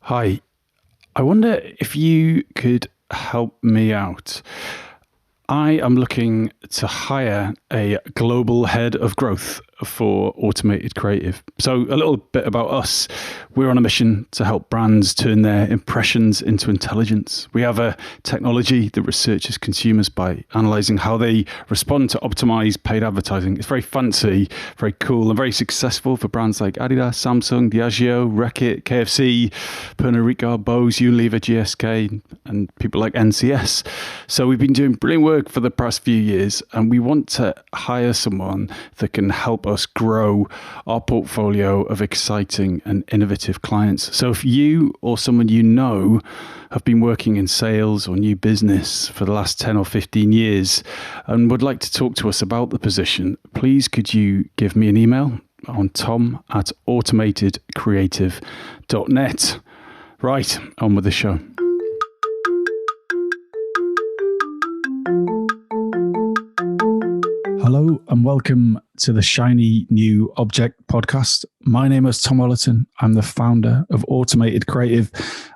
Hi, I wonder if you could help me out. I am looking to hire a global head of growth for Automated Creative. So, a little bit about us. We're on a mission to help brands turn their impressions into intelligence. We have a technology that researches consumers by analyzing how they respond to optimize paid advertising. It's very fancy, very cool, and very successful for brands like Adidas, Samsung, Diageo, Reckitt, KFC, Pernod Ricard, Bose, Unilever, GSK, and people like NCS. So, we've been doing brilliant work for the past few years, and we want to hire someone that can help us grow our portfolio of exciting and innovative clients. So if you or someone you know have been working in sales or new business for the last 10 or 15 years and would like to talk to us about the position, please could you give me an email on tom@automatedcreative.net. Right, on with the show. Hello and welcome to the Shiny New Object podcast. My name is Tom Ollerton. I'm the founder of Automated Creative,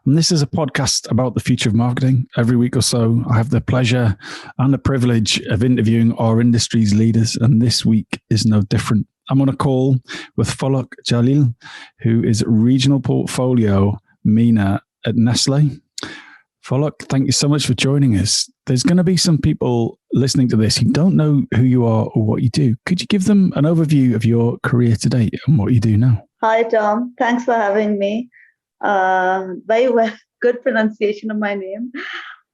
and this is a podcast about the future of marketing. Every week or so, I have the pleasure and the privilege of interviewing our industry's leaders, and this week is no different. I'm on a call with Falak Jalil, who is Regional Portfolio MENA at Nestlé. Falak, thank you so much for joining us. There's going to be some people listening to this who don't know who you are or what you do. Could you give them an overview of your career to date and what you do now? Hi, Tom. Thanks for having me. Very well, good pronunciation of my name.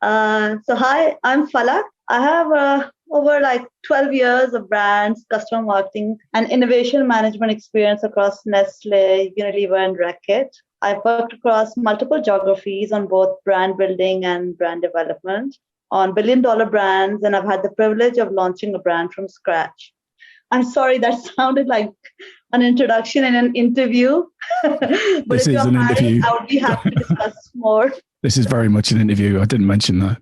Hi, I'm Falak. I have over 12 years of brands, customer marketing, and innovation management experience across Nestlé, Unilever, and Reckitt. I've worked across multiple geographies on both brand building and brand development on billion-dollar brands, and I've had the privilege of launching a brand from scratch. I'm sorry, that sounded like an introduction in an interview. But this is an interview. I would be happy to discuss more. This is very much an interview. I didn't mention that.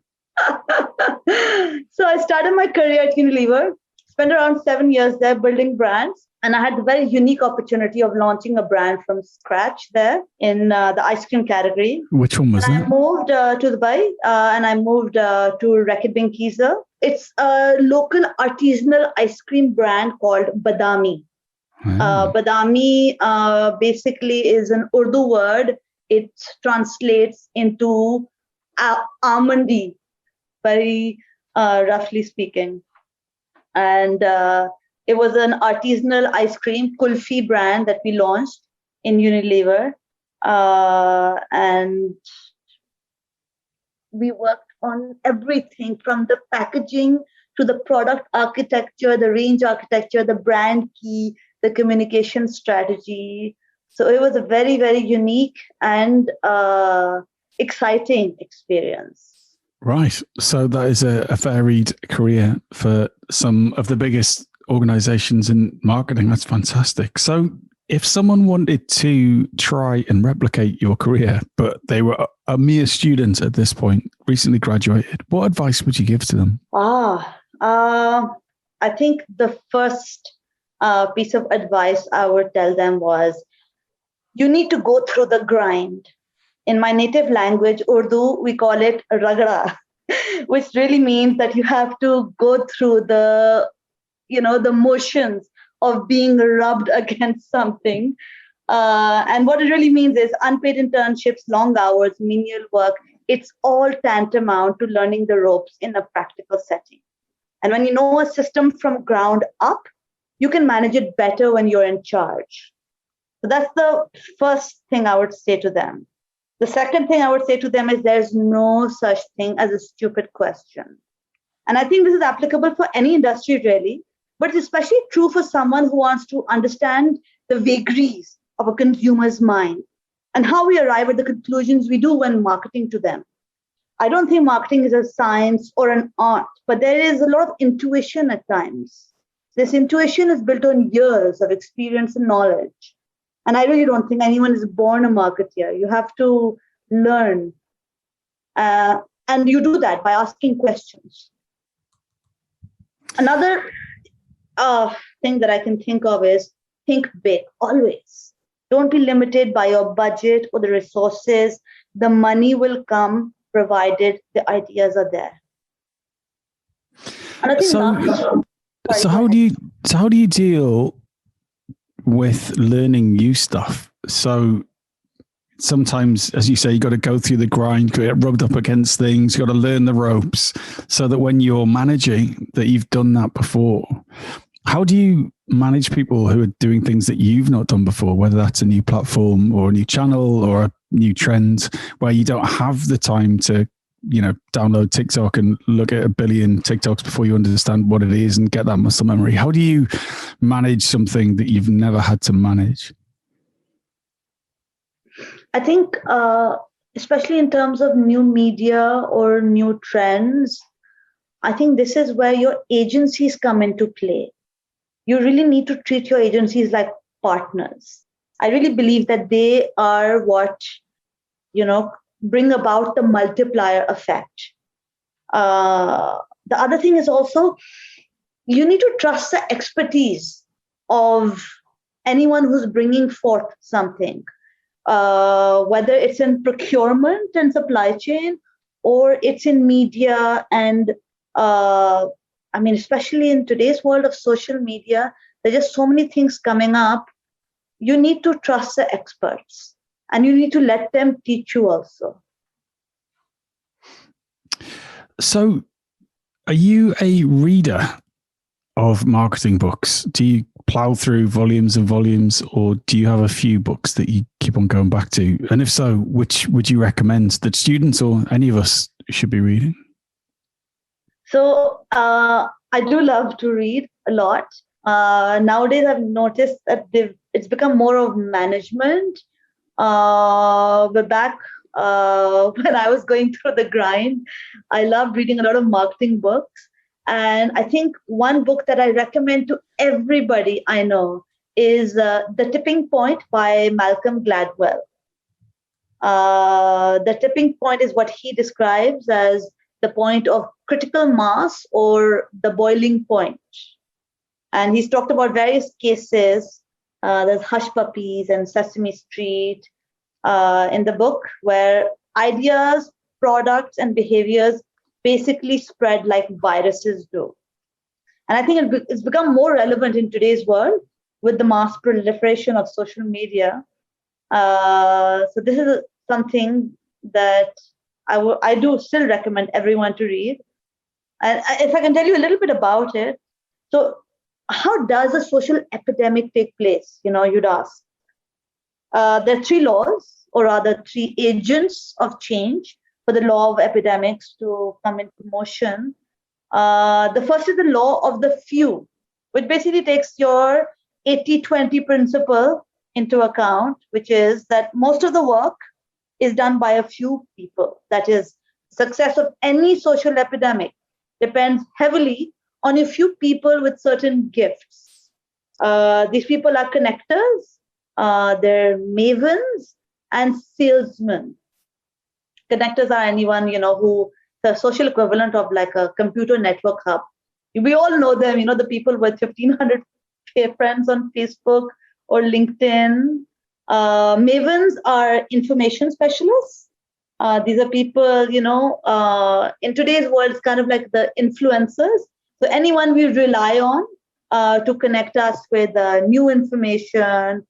So I started my career at Unilever, spent around 7 years there building brands. And I had the very unique opportunity of launching a brand from scratch there in the ice cream category. Which one was that? I moved to Dubai and I moved to Reckitt Benckiser. It's a local artisanal ice cream brand called Badami. Badami basically is an Urdu word. It translates into almondy, very roughly speaking. And it was an artisanal ice cream kulfi brand that we launched in Unilever. And we worked on everything from the packaging to the product architecture, the range architecture, the brand key, the communication strategy. So it was a very, very unique and exciting experience. Right. So that is a varied career for some of the biggest organizations in marketing. That's fantastic. So if someone wanted to try and replicate your career, but they were a mere student at this point, recently graduated, what advice would you give to them? I think the first piece of advice I would tell them was, you need to go through the grind. In my native language, Urdu, we call it ragda, which really means that you have to go through the motions of being rubbed against something. And what it really means is unpaid internships, long hours, menial work. It's all tantamount to learning the ropes in a practical setting. And when you know a system from ground up, you can manage it better when you're in charge. So that's the first thing I would say to them. The second thing I would say to them is there's no such thing as a stupid question. And I think this is applicable for any industry really, but it's especially true for someone who wants to understand the vagaries of a consumer's mind and how we arrive at the conclusions we do when marketing to them. I don't think marketing is a science or an art, but there is a lot of intuition at times. This intuition is built on years of experience and knowledge. And I really don't think anyone is born a marketeer. You have to learn. And you do that by asking questions. Another thing that I can think of is think big, always. Don't be limited by your budget or the resources. The money will come provided the ideas are there. And I think so how do you deal with learning new stuff? So sometimes, as you say, you got to go through the grind, get rubbed up against things, you got to learn the ropes, so that when you're managing, that you've done that before. How do you manage people who are doing things that you've not done before, whether that's a new platform or a new channel or a new trend, where you don't have the time to, download TikTok and look at 1 billion TikToks before you understand what it is and get that muscle memory? How do you manage something that you've never had to manage? I think, especially in terms of new media or new trends, I think this is where your agencies come into play. You really need to treat your agencies like partners. I really believe that they are what, bring about the multiplier effect. The other thing is also, you need to trust the expertise of anyone who's bringing forth something, whether it's in procurement and supply chain, or it's in media and especially in today's world of social media, there's just so many things coming up. You need to trust the experts and you need to let them teach you also. So, are you a reader of marketing books? Do you plow through volumes and volumes, or do you have a few books that you keep on going back to? And if so, which would you recommend that students or any of us should be reading? So I do love to read a lot. Nowadays, I've noticed that it's become more of management. But back when I was going through the grind, I loved reading a lot of marketing books. And I think one book that I recommend to everybody I know is The Tipping Point by Malcolm Gladwell. The tipping point is what he describes as the point of critical mass or the boiling point. And he's talked about various cases. There's Hush Puppies and Sesame Street in the book, where ideas, products, and behaviors basically spread like viruses do. And I think it's become more relevant in today's world with the mass proliferation of social media. So this is something that I do still recommend everyone to read. And if I can tell you a little bit about it. So how does a social epidemic take place? You'd ask. There are 3 laws, or rather 3 agents of change for the law of epidemics to come into motion. The first is the law of the few, which basically takes your 80-20 principle into account, which is that most of the work is done by a few people. That is, success of any social epidemic depends heavily on a few people with certain gifts. These people are connectors, they're mavens, and salesmen. Connectors are anyone, who the social equivalent of like a computer network hub. We all know them, the people with 1,500 friends on Facebook or LinkedIn. Mavens are information specialists. These are people, in today's world, it's kind of like the influencers. So anyone we rely on to connect us with new information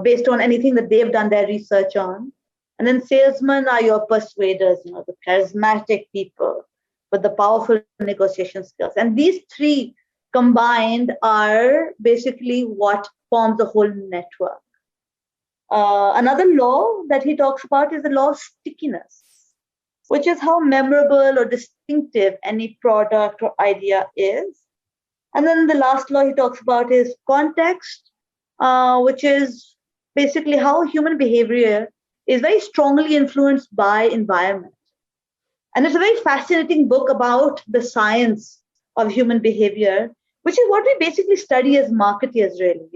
based on anything that they've done their research on. And then salesmen are your persuaders, the charismatic people with the powerful negotiation skills. And these 3 combined are basically what forms the whole network. Another law that he talks about is the law of stickiness, which is how memorable or distinctive any product or idea is. And then the last law he talks about is context, which is basically how human behavior is very strongly influenced by environment. And it's a very fascinating book about the science of human behavior, which is what we basically study as marketeers, really,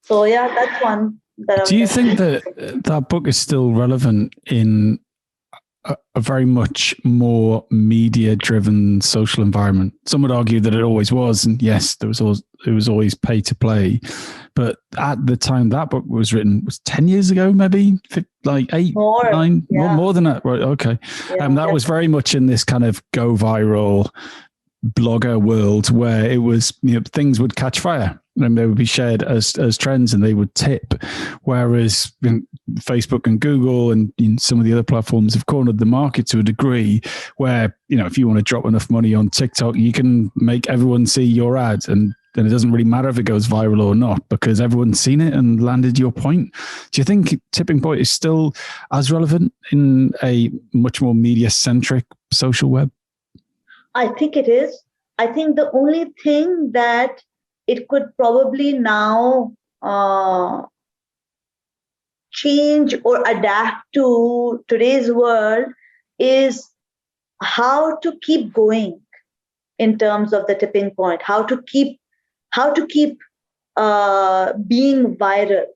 So yeah, that's one. Do you think that book is still relevant in a very much more media-driven social environment? Some would argue that it always was, and yes, it was always pay to play. But at the time that book was written, was 10 years ago, maybe like 8, More, 9, yeah. more than that. Right. Okay. Yeah, That was very much in this kind of go viral blogger world where it was, things would catch fire and they would be shared as trends and they would tip. Whereas Facebook and Google and some of the other platforms have cornered the market to a degree where, if you want to drop enough money on TikTok, you can make everyone see your ad, and then it doesn't really matter if it goes viral or not because everyone's seen it and landed your point. Do you think tipping point is still as relevant in a much more media-centric social web? I think it is. I think the only thing that it could probably now change or adapt to today's world is how to keep going in terms of the tipping point, how to keep being viral,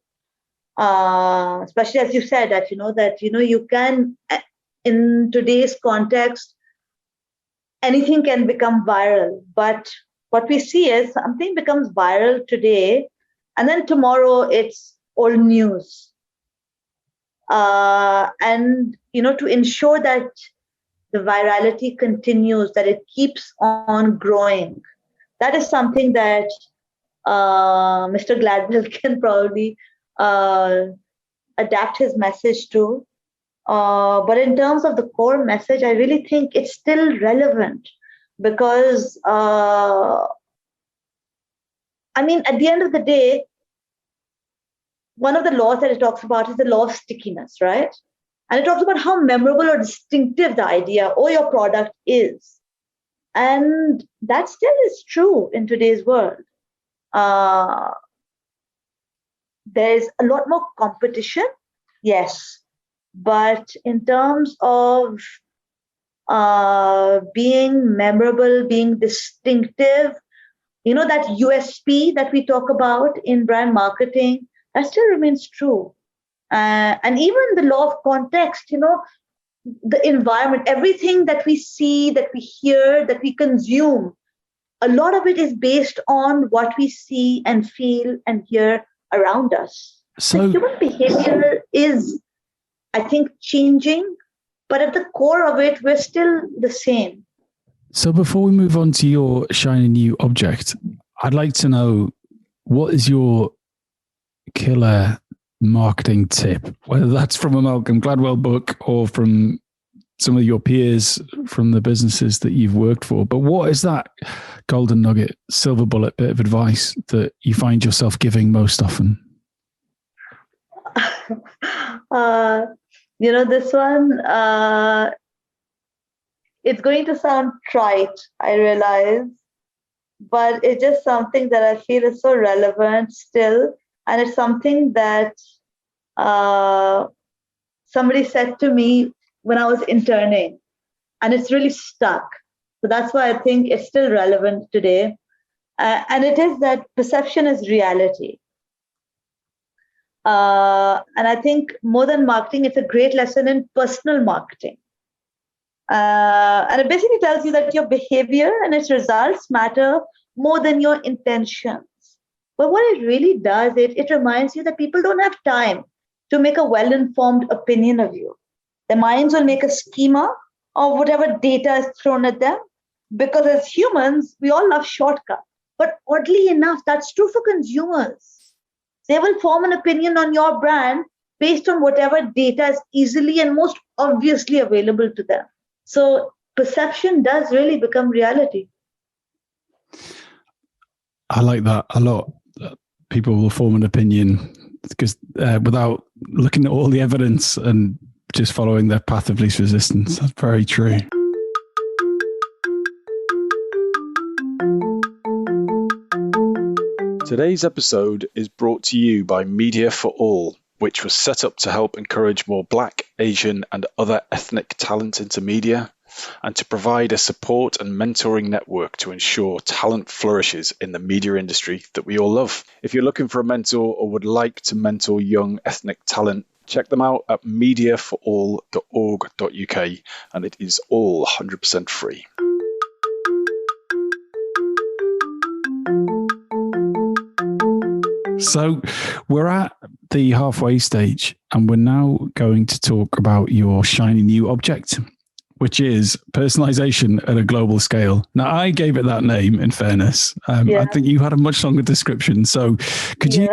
especially as you said that you can, in today's context, anything can become viral. But what we see is something becomes viral today, and then tomorrow it's old news. And to ensure that the virality continues, that it keeps on growing, that is something that Mr. Gladwell can probably adapt his message to. But in terms of the core message, I really think it's still relevant because, at the end of the day, one of the laws that it talks about is the law of stickiness, right? And it talks about how memorable or distinctive the idea or your product is. And that still is true in today's world. There's a lot more competition, yes. But in terms of being memorable, being distinctive, that USP that we talk about in brand marketing, that still remains true. And even the law of context, the environment, everything that we see, that we hear, that we consume, a lot of it is based on what we see and feel and hear around us. So human behavior is, I think, changing, but at the core of it, we're still the same. So before we move on to your shiny new object, I'd like to know, what is your killer marketing tip, whether that's from a Malcolm Gladwell book or from some of your peers from the businesses that you've worked for? But what is that golden nugget, silver bullet bit of advice that you find yourself giving most often? This one, it's going to sound trite, I realize, but it's just something that I feel is so relevant still. And it's something that somebody said to me when I was interning, and it's really stuck. So that's why I think it's still relevant today. And it is that perception is reality. And I think more than marketing, it's a great lesson in personal marketing. And it basically tells you that your behavior and its results matter more than your intentions. But what it really does, it reminds you that people don't have time to make a well-informed opinion of you. Their minds will make a schema of whatever data is thrown at them, because as humans, we all love shortcuts. But oddly enough, that's true for consumers. They will form an opinion on your brand based on whatever data is easily and most obviously available to them. So perception does really become reality. I like that a lot. People will form an opinion because without looking at all the evidence and just following their path of least resistance. That's very true. Today's episode is brought to you by Media for All, which was set up to help encourage more Black, Asian, and other ethnic talent into media, and to provide a support and mentoring network to ensure talent flourishes in the media industry that we all love. If you're looking for a mentor or would like to mentor young ethnic talent, check them out at mediaforall.org.uk, and it is all 100% free. So we're at the halfway stage, and we're now going to talk about your shiny new object, which is personalization at a global scale. Now, I gave it that name, in fairness. I think you had a much longer description. So could you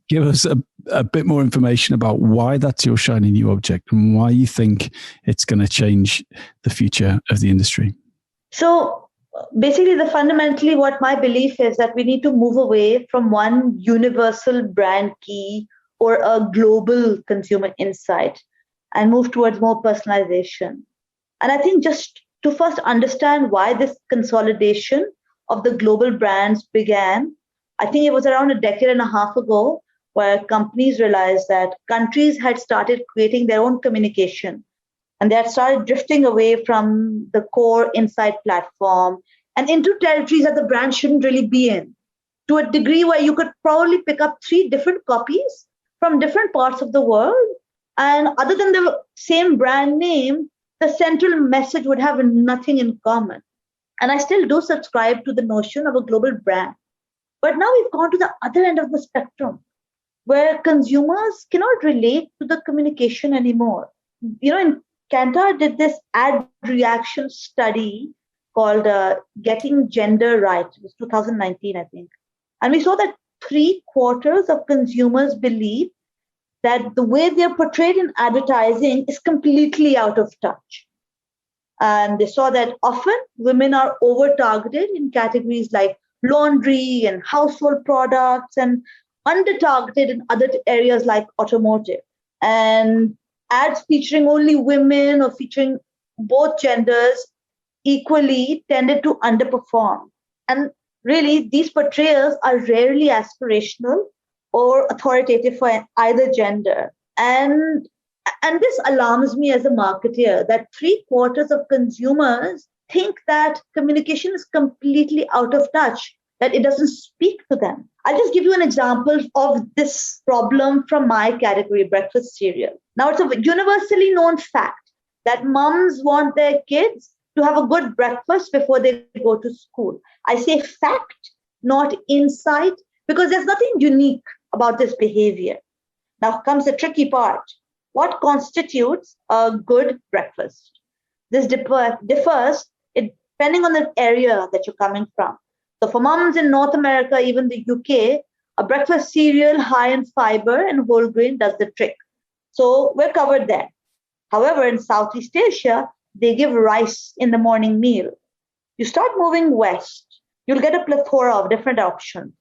give us a bit more information about why that's your shiny new object and why you think it's going to change the future of the industry? So basically, fundamentally, what my belief is that we need to move away from one universal brand key or a global consumer insight and move towards more personalization. And I think just to first understand why this consolidation of the global brands began, I think it was around a decade and a half ago, where companies realized that countries had started creating their own communication, and they had started drifting away from the core insight platform and into territories that the brand shouldn't really be in, to a degree where you could probably pick up 3 different copies from different parts of the world. And other than the same brand name, the central message would have nothing in common. And I still do subscribe to the notion of a global brand. But now we've gone to the other end of the spectrum, where consumers cannot relate to the communication anymore. In Kantar did this ad reaction study called Getting Gender Right. It was 2019, I think. And we saw that 3/4 of consumers believe that the way they're portrayed in advertising is completely out of touch. And they saw that often women are over-targeted in categories like laundry and household products, and under-targeted in other areas like automotive. And ads featuring only women or featuring both genders equally tended to underperform. And really, these portrayals are rarely aspirational or authoritative for either gender. And this alarms me as a marketer, that 3/4 of consumers think that communication is completely out of touch, that it doesn't speak to them. I'll just give you an example of this problem from my category, breakfast cereal. Now, it's a universally known fact that moms want their kids to have a good breakfast before they go to school. I say fact, not insight, because there's nothing unique about this behavior. Now comes the tricky part. What constitutes a good breakfast? This differs depending on the area that you're coming from. So for moms in North America, even the UK, a breakfast cereal high in fiber and whole grain does the trick. So we're covered there. However, in Southeast Asia, they give rice in the morning meal. You start moving west, you'll get a plethora of different options,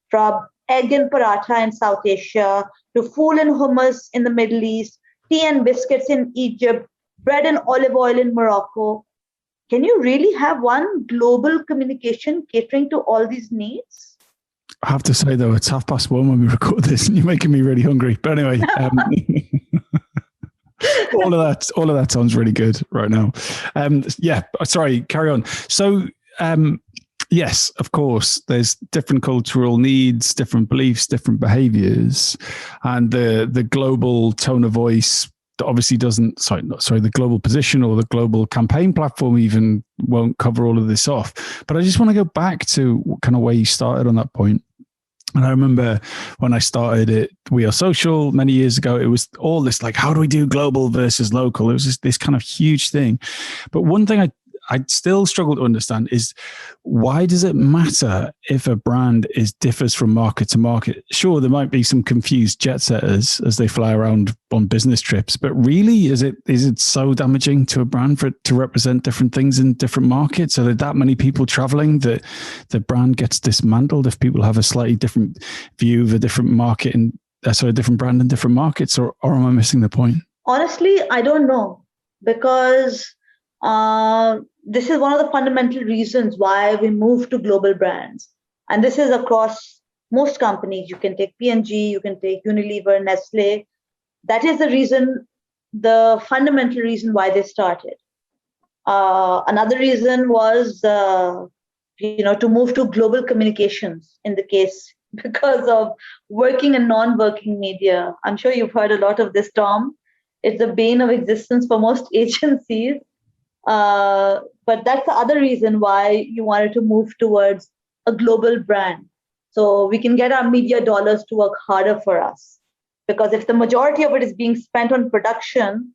from egg and paratha in South Asia to fool and hummus in the Middle East, tea and biscuits in Egypt, bread and olive oil in Morocco. Can you really have one global communication catering to all these needs? I have to say, though, it's 1:30 when we record this, and you're making me really hungry. But anyway, all of that sounds really good right now. Sorry, carry on. So, yes, of course, there's different cultural needs, different beliefs, different behaviors, and the global tone of voice obviously the global position or the global campaign platform even won't cover all of this off. But I just want to go back to kind of where you started on that point. And I remember when I started at We Are Social many years ago, it was all this like, how do we do global versus local? It was just this kind of huge thing. But one thing I still struggle to understand is, why does it matter if a brand differs from market to market? Sure, there might be some confused jet setters as they fly around on business trips, but really, is it so damaging to a brand for it to represent different things in different markets? Are there that many people traveling that the brand gets dismantled if people have a slightly different view of a different market and a different brand in different markets, or am I missing the point? Honestly, I don't know, because this is one of the fundamental reasons why we move to global brands. And this is across most companies. You can take P&G, you can take Unilever, Nestlé. That is the fundamental reason why they started. Another reason was, to move to global communications in the case because of working and non-working media. I'm sure you've heard a lot of this, Tom. It's the bane of existence for most agencies. But that's the other reason why you wanted to move towards a global brand. So we can get our media dollars to work harder for us. Because if the majority of it is being spent on production,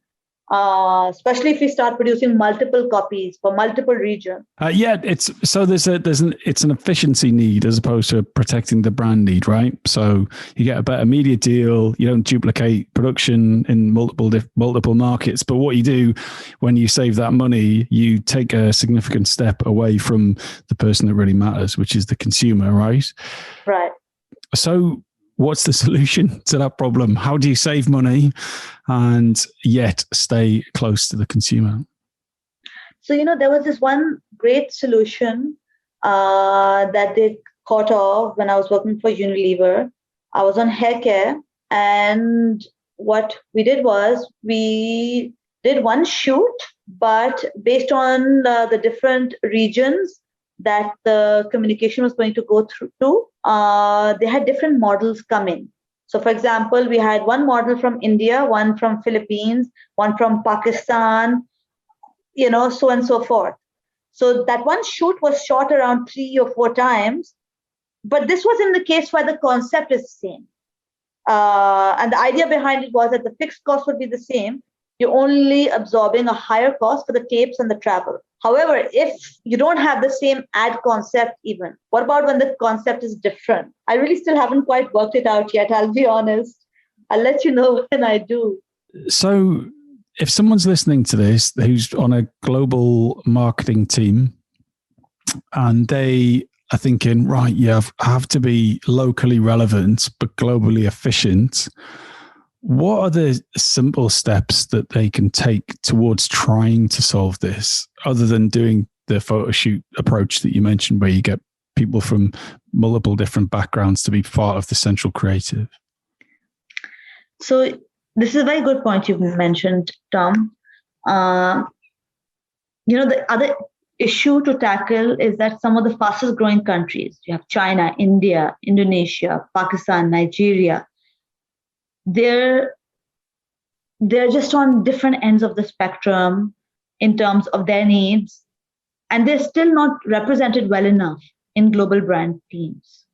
especially if we start producing multiple copies for multiple regions. It's an efficiency need as opposed to a protecting the brand need, right? So you get a better media deal. You don't duplicate production in multiple markets. But what you do when you save that money, you take a significant step away from the person that really matters, which is the consumer, right? Right. So what's the solution to that problem? How do you save money and yet stay close to the consumer? So, there was this one great solution that they thought of when I was working for Unilever. I was on hair care, and what we did was we did one shoot, but based on the different regions that the communication was going to go through to, they had different models come in. So, for example, we had one model from India, one from Philippines, one from Pakistan, so and so forth. So that one shoot was shot around 3 or 4 times, but this was in the case where the concept is the same. And the idea behind it was that the fixed cost would be the same. You're only absorbing a higher cost for the tapes and the travel. However, if you don't have the same ad concept even, what about when the concept is different? I really still haven't quite worked it out yet, I'll be honest. I'll let you know when I do. So if someone's listening to this who's on a global marketing team and they are thinking, right, I have to be locally relevant but globally efficient, what are the simple steps that they can take towards trying to solve this, other than doing the photo shoot approach that you mentioned, where you get people from multiple different backgrounds to be part of the central creative? So this is a very good point you've mentioned, Tom. The other issue to tackle is that some of the fastest growing countries, you have China, India, Indonesia, Pakistan, Nigeria, they're just on different ends of the spectrum in terms of their needs, and they're still not represented well enough in global brand teams.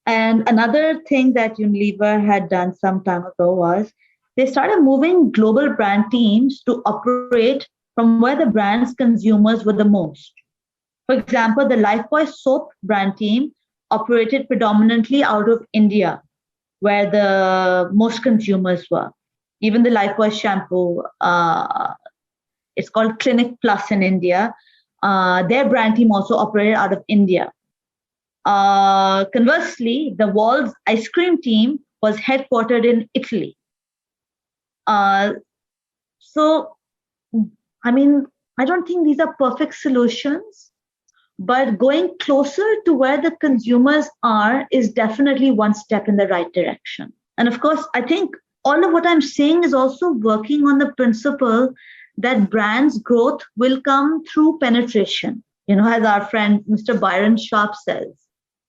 And another thing that Unilever had done some time ago was they started moving global brand teams to operate from where the brand's consumers were the most. For example, the Lifebuoy soap brand team operated predominantly out of India, where the most consumers were. Even the Lifebuoy shampoo, it's called Clinic Plus in India. Their brand team also operated out of India. Conversely, the Wall's ice cream team was headquartered in Italy. So, I don't think these are perfect solutions, but going closer to where the consumers are is definitely one step in the right direction. And of course, I think all of what I'm saying is also working on the principle that brands' growth will come through penetration. As our friend Mr. Byron Sharp says.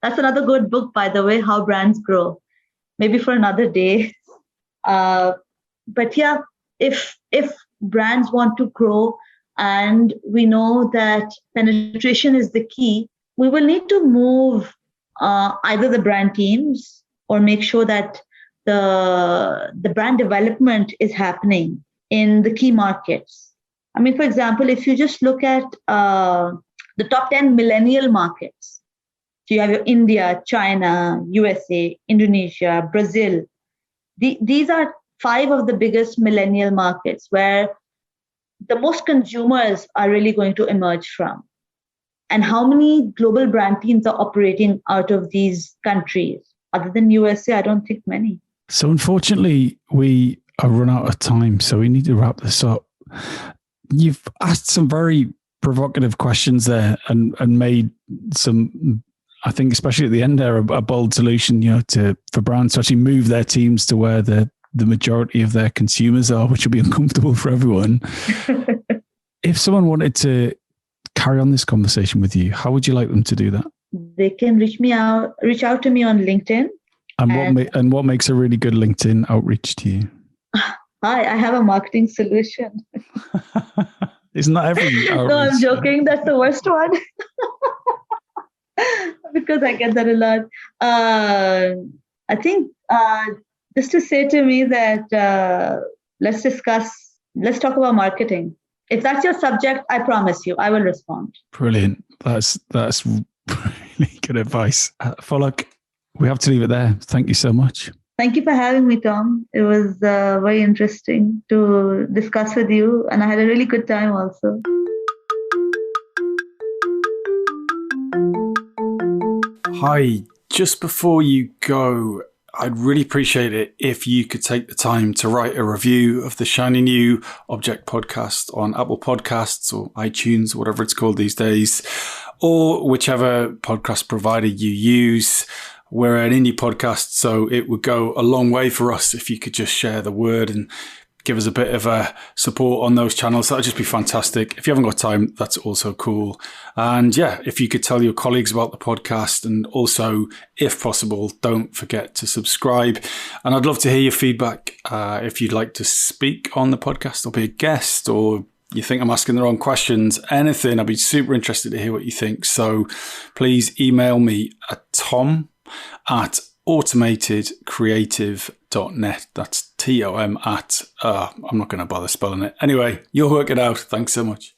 That's another good book, by the way, How Brands Grow. Maybe for another day. But yeah, if brands want to grow, and we know that penetration is the key, we will need to move either the brand teams or make sure that the brand development is happening in the key markets. For example, if you just look at the top 10 millennial markets, so you have your India, China, USA, Indonesia, Brazil. These are 5 of the biggest millennial markets where the most consumers are really going to emerge from. And how many global brand teams are operating out of these countries? Other than USA, I don't think many. So unfortunately, we are run out of time, so we need to wrap this up. You've asked some very provocative questions there and made some, I think, especially at the end there, a bold solution, for brands to actually move their teams to where the majority of their consumers are, which will be uncomfortable for everyone. If someone wanted to carry on this conversation with you, how would you like them to do that? They can reach out to me on LinkedIn. And what makes a really good LinkedIn outreach to you? Hi, I have a marketing solution. Isn't that every outreach? No, I'm joking. That's the worst one. because I get that a lot. I think just to say to me that let's talk about marketing. If that's your subject, I promise you, I will respond. Brilliant. That's really good advice. Falak, we have to leave it there. Thank you so much. Thank you for having me, Tom. It was very interesting to discuss with you, and I had a really good time also. Hi, just before you go, I'd really appreciate it if you could take the time to write a review of the Shiny New Object podcast on Apple Podcasts or iTunes, whatever it's called these days, or whichever podcast provider you use. We're an indie podcast, so it would go a long way for us if you could just share the word and give us a bit of a support on those channels. That'd just be fantastic. If you haven't got time, that's also cool. And yeah, if you could tell your colleagues about the podcast, and also, if possible, don't forget to subscribe. And I'd love to hear your feedback. If you'd like to speak on the podcast or be a guest, or you think I'm asking the wrong questions, anything, I'd be super interested to hear what you think. So please email me at tom@automatedcreative.net. That's TOM at, I'm not going to bother spelling it. Anyway, you'll work it out. Thanks so much.